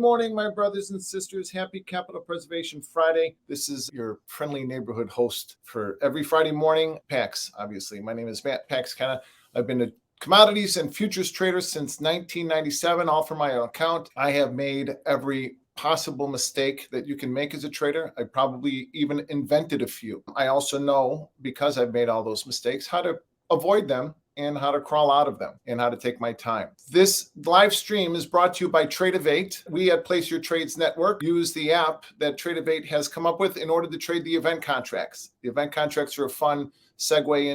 morning, my brothers and sisters. Happy Capital Preservation Friday. This is your friendly neighborhood host for every Friday morning. Pax, obviously. My name is Matt Pax. I've been a commodities and futures trader since 1997, all from my own account. I have made every possible mistake that you can make as a trader. I probably even invented a few. I also know, because I've made all those mistakes, how to avoid them and how to crawl out of them and how to take my time. This live stream is brought to you by Trade-of-8. We at Place Your Trades Network use the app that Trade-of-8 has come up with in order to trade the event contracts. The event contracts are a fun segue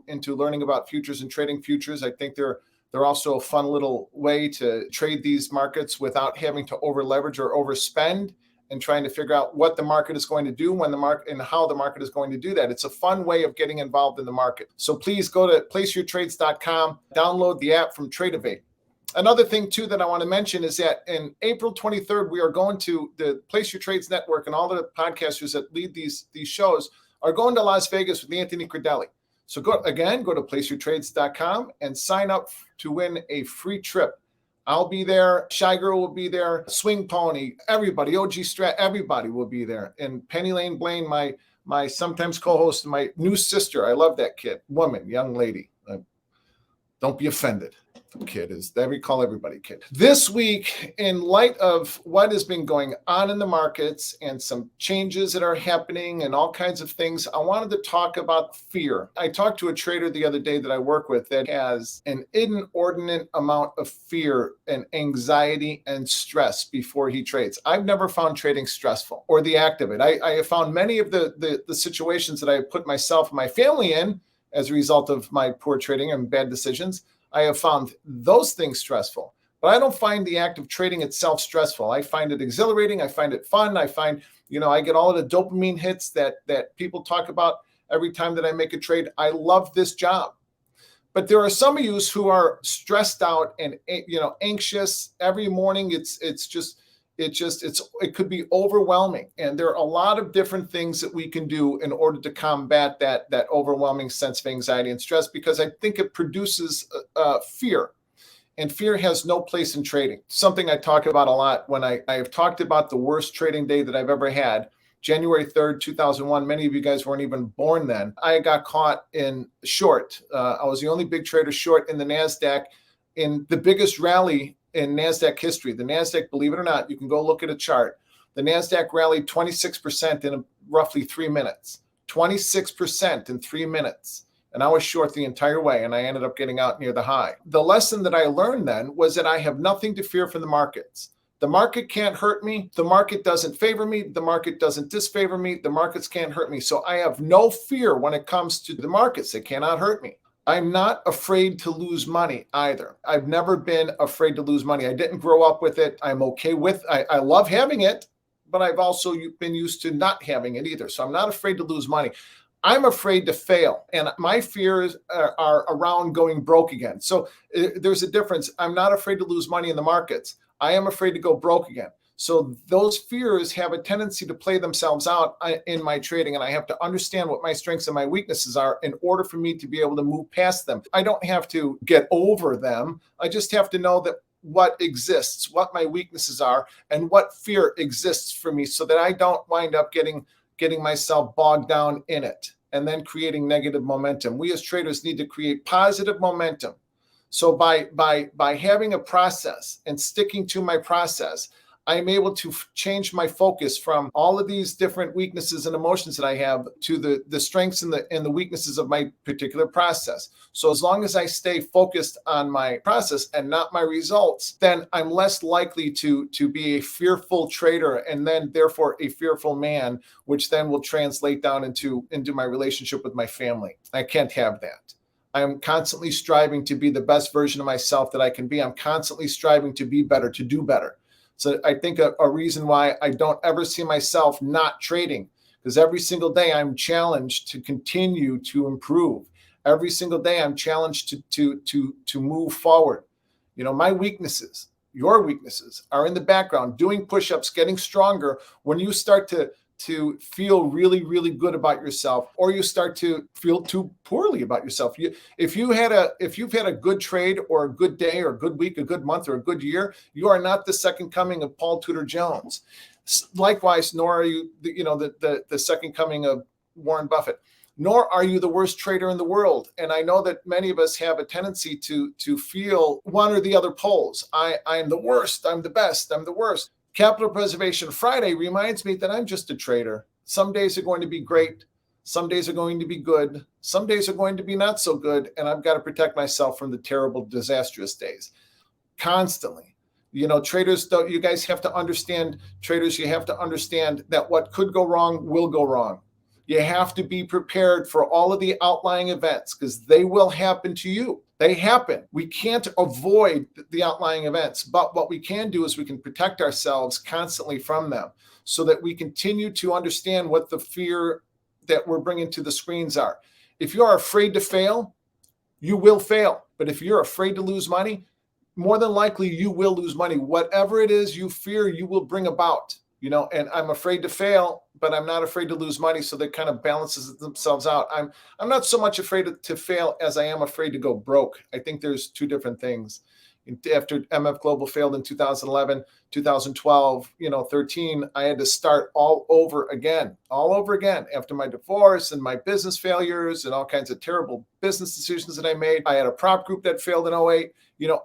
into learning about futures and trading futures. I think they're also a fun little way to trade these markets without having to over leverage or overspend and trying to figure out what the market is going to do when the market and how the market is going to do that. It's a fun way of getting involved in the market. So please go to placeyourtrades.com, download the app from Trade-of-8. Another thing too that I want to mention is that in April 23rd, we are going to the Place Your Trades Network, and all the podcasters that lead these shows are going to Las Vegas with Anthony Crudele. So go to placeyourtrades.com and sign up to win a free trip. I'll be there. Shy Girl will be there. Swing Pony, everybody, OG Strat, everybody will be there. And Penny Lane Blaine, my sometimes co-host, my new sister. I love that kid, woman, young lady. Don't be offended. Kid is, we call everybody kid. This week, in light of what has been going on in the markets and some changes that are happening and all kinds of things, I wanted to talk about fear. I talked to a trader the other day that I work with that has an inordinate amount of fear and anxiety and stress before he trades. I've never found trading stressful or the act of it. I have found many of the situations that I have put myself and my family in as a result of my poor trading and bad decisions. I have found those things stressful, but I don't find the act of trading itself stressful. I find it exhilarating. I find it fun. I find, I get all of the dopamine hits that people talk about every time that I make a trade. I love this job. But there are some of you who are stressed out and, anxious every morning. It could be overwhelming. And there are a lot of different things that we can do in order to combat that overwhelming sense of anxiety and stress, because I think it produces fear. And fear has no place in trading. Something I talk about a lot when I have talked about the worst trading day that I've ever had, January 3rd, 2001. Many of you guys weren't even born then. I got caught in short. I was the only big trader short in the NASDAQ in the biggest rally in NASDAQ history. The NASDAQ, believe it or not, you can go look at a chart. The NASDAQ rallied 26% in roughly 3 minutes. 26% in 3 minutes. And I was short the entire way, and I ended up getting out near the high. The lesson that I learned then was that I have nothing to fear from the markets. The market can't hurt me. The market doesn't favor me. The market doesn't disfavor me. The markets can't hurt me. So I have no fear when it comes to the markets. They cannot hurt me. I'm not afraid to lose money either. I've never been afraid to lose money. I didn't grow up with it. I'm okay with it. I love having it, but I've also been used to not having it either. So I'm not afraid to lose money. I'm afraid to fail. And my fears are around going broke again. So there's a difference. I'm not afraid to lose money in the markets. I am afraid to go broke again. So those fears have a tendency to play themselves out in my trading, and I have to understand what my strengths and my weaknesses are in order for me to be able to move past them. I don't have to get over them. I just have to know that what exists, what my weaknesses are, and what fear exists for me, so that I don't wind up getting myself bogged down in it and then creating negative momentum. We as traders need to create positive momentum. So by having a process and sticking to my process, I'm able to change my focus from all of these different weaknesses and emotions that I have to the strengths and the weaknesses of my particular process. So as long as I stay focused on my process and not my results, then I'm less likely to be a fearful trader and then therefore a fearful man, which then will translate down into my relationship with my family. I can't have that. I'm constantly striving to be the best version of myself that I can be. I'm constantly striving to be better, to do better. So I think a reason why I don't ever see myself not trading, because every single day I'm challenged to continue to improve. Every single day I'm challenged to move forward. My weaknesses, your weaknesses are in the background, doing push-ups, getting stronger. When you start to to feel really, really good about yourself, or you start to feel too poorly about yourself. If you've had a good trade or a good day or a good week, a good month or a good year, you are not the second coming of Paul Tudor Jones. Likewise, nor are you, the second coming of Warren Buffett. Nor are you the worst trader in the world. And I know that many of us have a tendency to feel one or the other poles. I am the worst. I'm the best. I'm the worst. Capital Preservation Friday reminds me that I'm just a trader. Some days are going to be great. Some days are going to be good. Some days are going to be not so good. And I've got to protect myself from the terrible, disastrous days constantly. Traders, you guys have to understand, traders, you have to understand that what could go wrong will go wrong. You have to be prepared for all of the outlying events because they will happen to you. They happen. We can't avoid the outlying events, but what we can do is we can protect ourselves constantly from them so that we continue to understand what the fear that we're bringing to the screens are. If you are afraid to fail, you will fail. But if you're afraid to lose money, more than likely you will lose money. Whatever it is you fear, you will bring about. And I'm afraid to fail, but I'm not afraid to lose money. So that kind of balances themselves out. I'm not so much afraid to fail as I am afraid to go broke. I think there's two different things. After MF Global failed in 2011, 2012, 13, I had to start all over again after my divorce and my business failures and all kinds of terrible business decisions that I made. I had a prop group that failed in 08.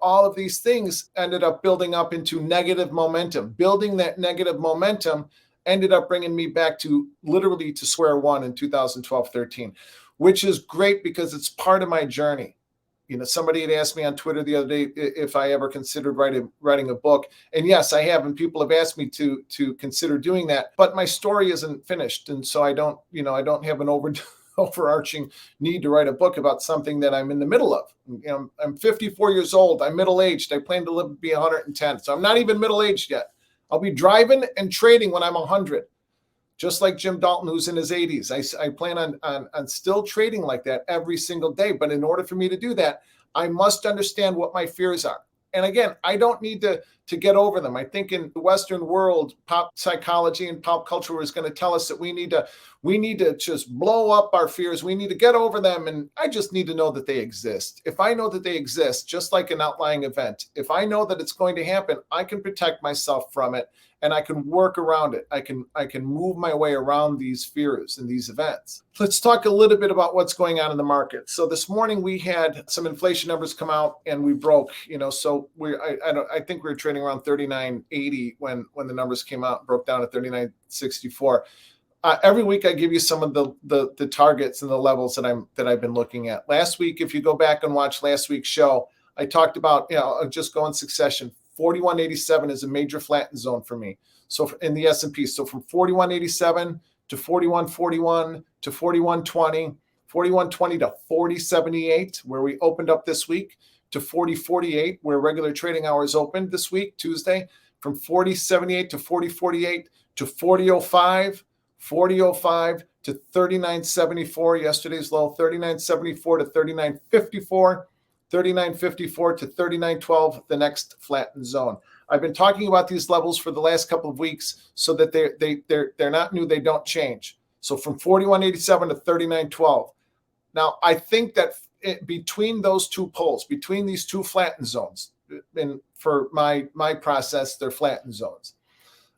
All of these things ended up building up into negative momentum. Building that negative momentum ended up bringing me back to literally to square one in 2012, 13, which is great because it's part of my journey. Somebody had asked me on Twitter the other day if I ever considered writing a book. And yes, I have. And people have asked me to consider doing that. But my story isn't finished. And so I don't have an overarching need to write a book about something that I'm in the middle of. I'm 54 years old. I'm middle-aged. I plan to live to be 110. So I'm not even middle-aged yet. I'll be driving and trading when I'm 100. Just like Jim Dalton, who's in his 80s. I plan on still trading like that every single day. But in order for me to do that, I must understand what my fears are. And again, I don't need to get over them. I think in the Western world, pop psychology and pop culture is going to tell us that we need to just blow up our fears. We need to get over them. And I just need to know that they exist. If I know that they exist, just like an outlying event, if I know that it's going to happen, I can protect myself from it and I can work around it. I can move my way around these fears and these events. Let's talk a little bit about what's going on in the market. So this morning we had some inflation numbers come out and we broke, so I think we were trading around 39.80 when the numbers came out, broke down to 39.64. Every week I give you some of the targets and the levels that I've been looking at. Last week, if you go back and watch last week's show, I talked about, I'll just go in succession. 41.87 is a major flatten zone for me. So in the S&P, so from 41.87 to 41.41 to 41.20, 41.20 to 40.78, where we opened up this week, to 40.48, where regular trading hours opened this week, Tuesday, from 40.78 to 40.48 to 40.05, 40.05 to 39.74, yesterday's low, 39.74 to 39.54, 39.54 to 39.12, the next flattened zone. I've been talking about these levels for the last couple of weeks so that they're not new, they don't change. So from 41.87 to 39.12. Now, I think that between those two poles, between these two flattened zones, and for my process, they're flattened zones.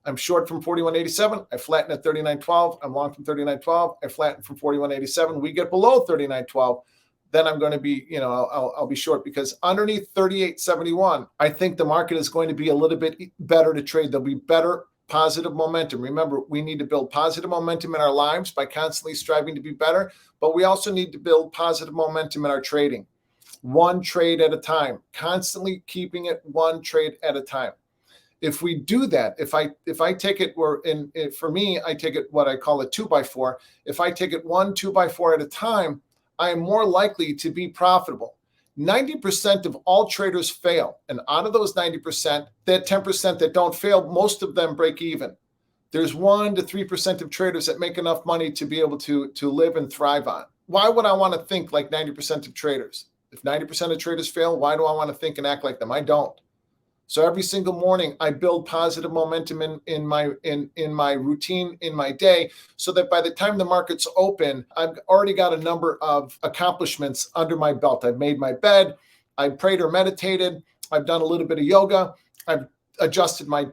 I'm short from 41.87. I flatten at 39.12. I'm long from 39.12. I flatten from 41.87. We get below 39.12. Then I'm going to be, I'll be short because underneath 38.71, I think the market is going to be a little bit better to trade. There'll be better positive momentum. Remember, we need to build positive momentum in our lives by constantly striving to be better, but we also need to build positive momentum in our trading. One trade at a time, constantly keeping it one trade at a time. If we do that, if I take it, for me, I take it what I call a 2x4. If I take it 1 2x4 at a time, I am more likely to be profitable. 90% of all traders fail. And out of those 90%, that 10% that don't fail, most of them break even. There's 1 to 3% of traders that make enough money to be able to live and thrive on. Why would I want to think like 90% of traders? If 90% of traders fail, why do I want to think and act like them? I don't. So every single morning, I build positive momentum in my routine, in my day, so that by the time the markets open, I've already got a number of accomplishments under my belt. I've made my bed, I've prayed or meditated, I've done a little bit of yoga, I've adjusted my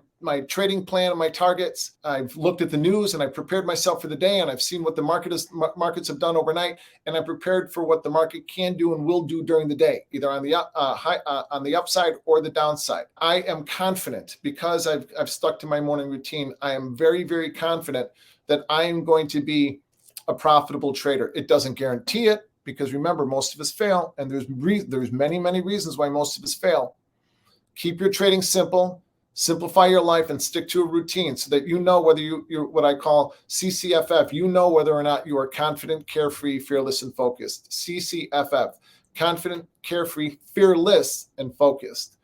trading plan and my targets. I've looked at the news and I've prepared myself for the day, and I've seen what the markets have done overnight, and I'm prepared for what the market can do and will do during the day, either on the upside or the downside. I am confident because I've stuck to my morning routine. I am very, very confident that I am going to be a profitable trader. It doesn't guarantee it, because remember, most of us fail, and there's many, many reasons why most of us fail. Keep your trading simple. Simplify your life and stick to a routine so that you know whether you're what I call CCFF. You know whether or not you are confident, carefree, fearless, and focused. CCFF, confident, carefree, fearless, and focused.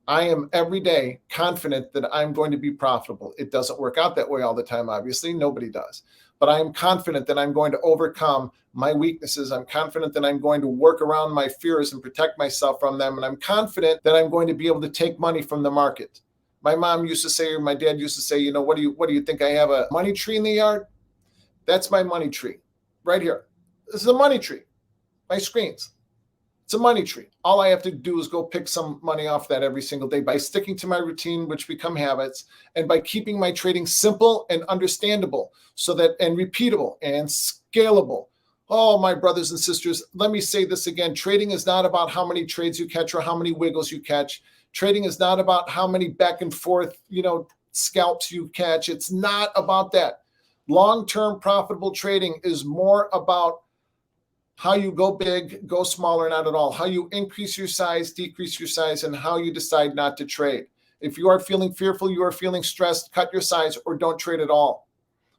I am every day confident that I'm going to be profitable. It doesn't work out that way all the time, obviously. Nobody does. But I am confident that I'm going to overcome my weaknesses. I'm confident that I'm going to work around my fears and protect myself from them. And I'm confident that I'm going to be able to take money from the market. My mom used to say, or my dad used to say, you know, what do you think, I have a money tree in the yard? That's my money tree right here. This is a money tree. My screens. It's a money tree. All I have to do is go pick some money off that every single day by sticking to my routine, which become habits, and by keeping my trading simple and understandable, so that, and repeatable and scalable. Oh, my brothers and sisters, let me say this again. Trading is not about how many trades you catch or how many wiggles you catch. Trading is not about how many back and forth, scalps you catch. It's not about that. Long-term profitable trading is more about how you go big, go small, or not at all, how you increase your size, decrease your size, and how you decide not to trade. If you are feeling fearful, you are feeling stressed, cut your size or don't trade at all.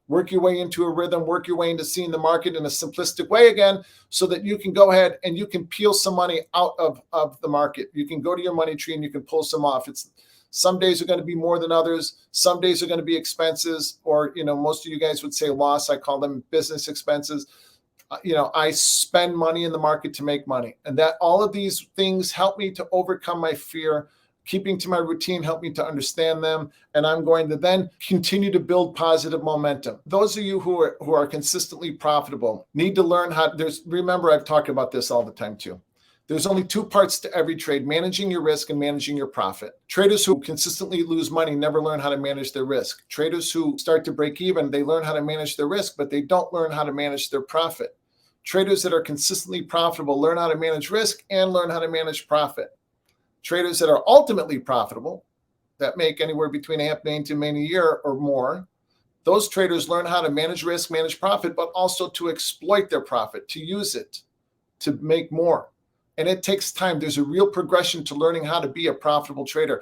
Work your way into a rhythm, work your way into seeing the market in a simplistic way again, so that you can go ahead and you can peel some money out of the market. You can go to your money tree and you can pull some off. Some days are going to be more than others. Some days are going to be expenses, or, most of you guys would say loss. I call them business expenses. I spend money in the market to make money. And that all of these things help me to overcome my fear. Keeping to my routine helped me to understand them, and I'm going to then continue to build positive momentum. Those of you who are consistently profitable need to learn how. Remember, I've talked about this all the time too. There's only two parts to every trade: managing your risk and managing your profit. Traders who consistently lose money never learn how to manage their risk. Traders who start to break even, they learn how to manage their risk, but they don't learn how to manage their profit. Traders that are consistently profitable learn how to manage risk and learn how to manage profit. Traders that are ultimately profitable, that make anywhere between $500,000 to $1 million a year or more, those traders learn how to manage risk, manage profit, but also to exploit their profit, to use it, to make more. And it takes time. There's a real progression to learning how to be a profitable trader.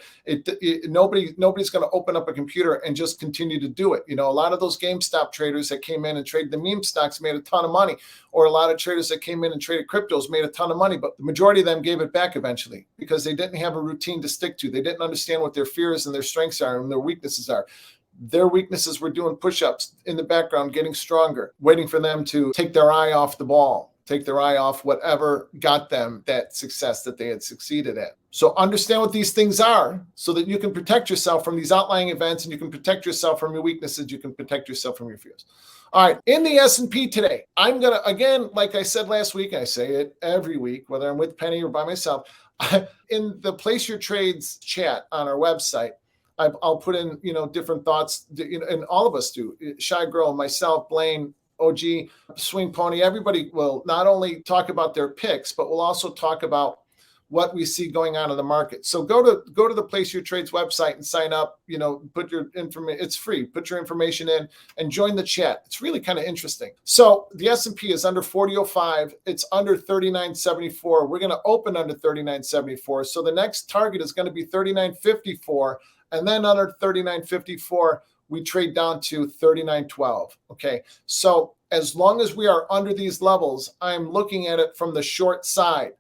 Nobody's going to open up a computer and just continue to do it. A lot of those GameStop traders that came in and traded the meme stocks made a ton of money, or a lot of traders that came in and traded cryptos made a ton of money, but the majority of them gave it back eventually because they didn't have a routine to stick to. They didn't understand what their fears and their strengths are and their weaknesses are. Their weaknesses were doing push-ups in the background, getting stronger, waiting for them to take their eye off the ball. Take their eye off whatever got them that success that they had succeeded at. So understand what these things are so that you can protect yourself from these outlying events, and you can protect yourself from your weaknesses. You can protect yourself from your fears. All right, in the S&P today, I'm going to, again, like I said last week, I say it every week, whether I'm with Penny or by myself, in the Place Your Trades chat on our website, I'll put in, different thoughts, and all of us do. Shy Girl, myself, Blaine, OG, Swing Pony, everybody will not only talk about their picks, but we'll also talk about what we see going on in the market. So go to the Place Your Trades website and sign up, put your information, it's free, put your information in and join the chat. It's really kind of interesting. So the S&P is under 40.05. It's under 39.74. We're going to open under 39.74. So the next target is going to be 39.54. And then under 39.54, we trade down to 39.12. Okay. So as long as we are under these levels, I'm looking at it from the short side.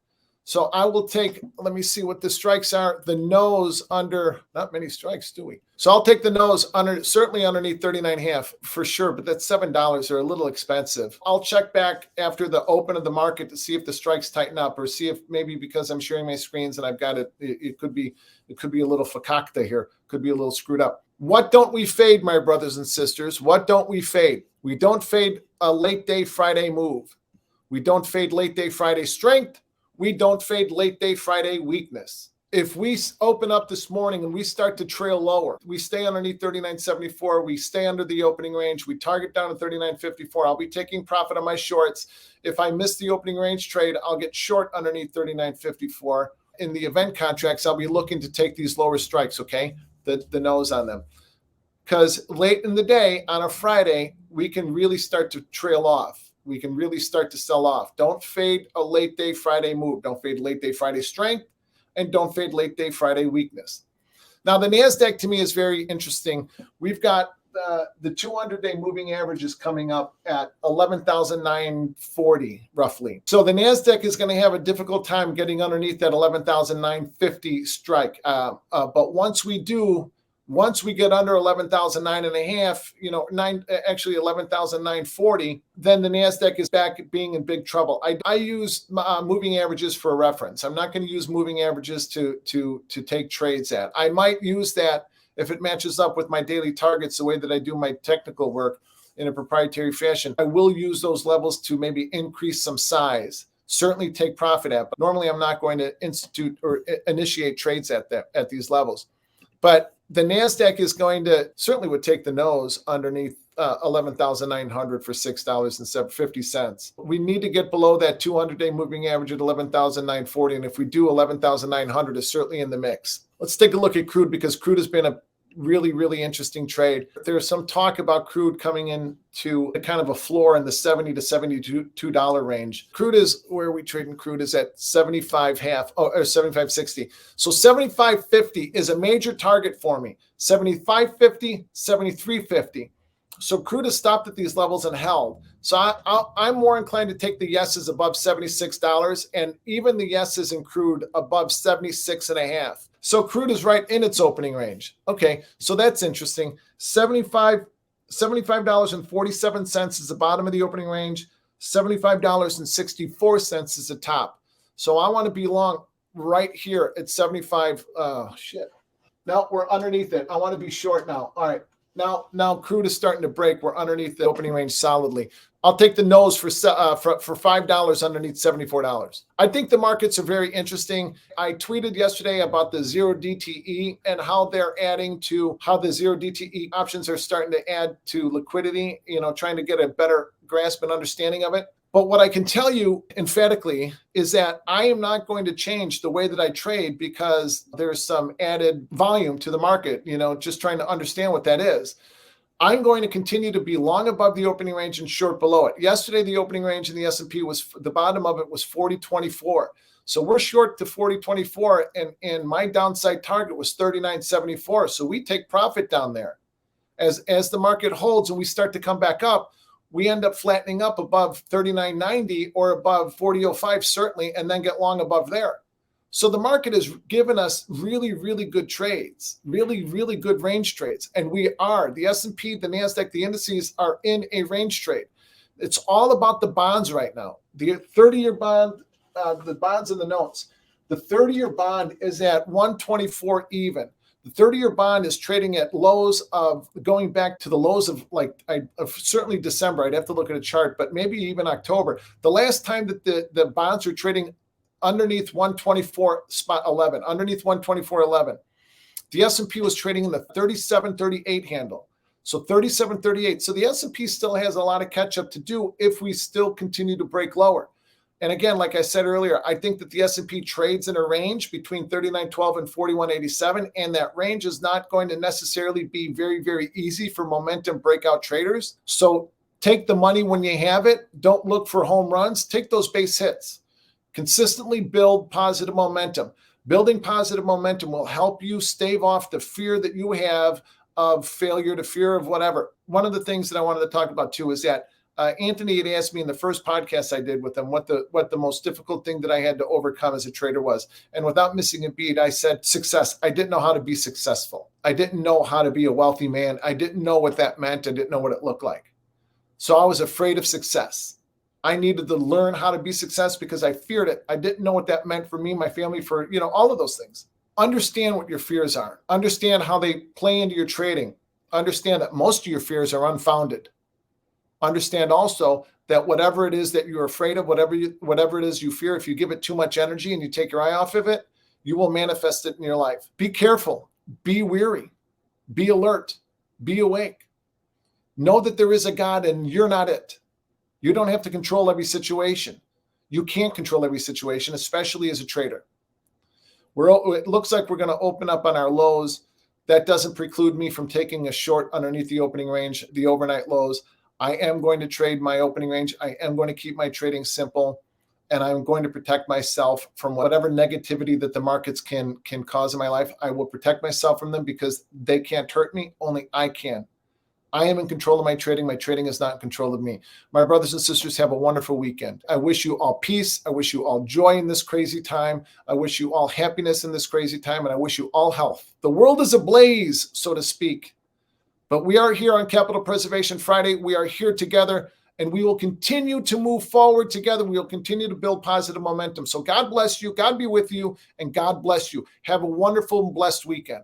So I will take, let me see what the strikes are. The nose under, not many strikes, do we? So I'll take the nose under, certainly underneath 39.5 for sure, but that's $7. They're a little expensive. I'll check back after the open of the market to see if the strikes tighten up, or see if maybe because I'm sharing my screens and I've got it could be a little fakakta here, could be a little screwed up. What don't we fade, my brothers and sisters? What don't we fade? We don't fade a late day Friday move. We don't fade late day Friday strength. We don't fade late day Friday weakness. If we open up this morning and we start to trail lower, we stay underneath 39.74, we stay under the opening range, we target down to 39.54, I'll be taking profit on my shorts. If I miss the opening range trade, I'll get short underneath 39.54. In the event contracts, I'll be looking to take these lower strikes, okay? The nose on them. Because late in the day on a Friday, we can really start to trail off. We can really start to sell off. Don't fade a late day Friday move. Don't fade late day Friday strength, and don't fade late day Friday weakness. Now, the NASDAQ to me is very interesting. We've got the 200-day moving averages coming up at 11,940 roughly. So the NASDAQ is going to have a difficult time getting underneath that 11,950 strike. But once we get under 11,009.5, actually 11,940, then the NASDAQ is back being in big trouble. I use moving averages for a reference. I'm not going to use moving averages to take trades at. I might use that if it matches up with my daily targets, the way that I do my technical work in a proprietary fashion. I will use those levels to maybe increase some size, certainly take profit at, but normally I'm not going to institute or initiate trades at these levels. But the NASDAQ is going to certainly would take the nose underneath 11,900 for $6.50. We need to get below that 200-day moving average at 11,940. And if we do, 11,900 is certainly in the mix. Let's take a look at crude, because crude has been a really, really interesting trade. There's some talk about crude coming into a kind of a floor in the $70 to $72 range. Crude is where we trade in crude is at 75.60. So 75.50 is a major target for me. 75.50, 73.50. So crude has stopped at these levels and held. So I'm more inclined to take the yeses above $76, and even the yeses in crude above 76.5. So crude is right in its opening range. Okay, so that's interesting. $75.47 is the bottom of the opening range. $75.64 is the top. So I want to be long right here at 75. Oh, shit. No, we're underneath it. I want to be short now. All right. Now crude is starting to break. We're underneath the opening range solidly. I'll take the nose for $5 underneath $74. I think the markets are very interesting. I tweeted yesterday about the zero DTE and how the zero DTE options are starting to add to liquidity, trying to get a better grasp and understanding of it. But what I can tell you emphatically is that I am not going to change the way that I trade because there's some added volume to the market, just trying to understand what that is. I'm going to continue to be long above the opening range and short below it. Yesterday, the opening range in the S&P the bottom of it was 40.24. So we're short to 40.24, and my downside target was 39.74. So we take profit down there. As the market holds and we start to come back up, we end up flattening up above 39.90 or above 40.05 certainly, and then get long above there. So the market has given us really, really good trades, really, really good range trades. And the S&P, the NASDAQ, the indices are in a range trade. It's all about the bonds right now. The 30-year bond, the bonds and the notes. The 30-year bond is at 124 even. The 30-year bond is trading at lows of going back to the lows of certainly December. I'd have to look at a chart, but maybe even October. The last time that the bonds are trading underneath 124.11, underneath 124.11, the S&P was trading in the 37.38 handle. So 37.38. So the S&P still has a lot of catch up to do if we still continue to break lower. And again, like I said earlier, I think that the S&P trades in a range between 39.12 and 41.87, and that range is not going to necessarily be very, very easy for momentum breakout traders. So take the money when you have it. Don't look for home runs. Take those base hits. Consistently build positive momentum. Building positive momentum will help you stave off the fear that you have of failure, to fear of whatever. One of the things that I wanted to talk about too is that Anthony had asked me in the first podcast I did with him what the most difficult thing that I had to overcome as a trader was. And without missing a beat, I said success. I didn't know how to be successful. I didn't know how to be a wealthy man. I didn't know what that meant. I didn't know what it looked like. So I was afraid of success. I needed to learn how to be success because I feared it. I didn't know what that meant for me, my family, for, all of those things. Understand what your fears are. Understand how they play into your trading. Understand that most of your fears are unfounded. Understand also that whatever it is that you're afraid of, whatever it is you fear, if you give it too much energy and you take your eye off of it, you will manifest it in your life. Be careful. Be wary. Be alert. Be awake. Know that there is a God and you're not it. You don't have to control every situation. You can't control every situation, especially as a trader. It looks like we're going to open up on our lows. That doesn't preclude me from taking a short underneath the opening range, the overnight lows. I am going to trade my opening range. I am going to keep my trading simple, and I'm going to protect myself from whatever negativity that the markets can cause in my life. I will protect myself from them because they can't hurt me. Only I can. I am in control of my trading. My trading is not in control of me. My brothers and sisters, have a wonderful weekend. I wish you all peace. I wish you all joy in this crazy time. I wish you all happiness in this crazy time, and I wish you all health. The world is ablaze, so to speak. But we are here on Capital Preservation Friday. We are here together, and we will continue to move forward together. We will continue to build positive momentum. So God bless you. God be with you, and God bless you. Have a wonderful and blessed weekend.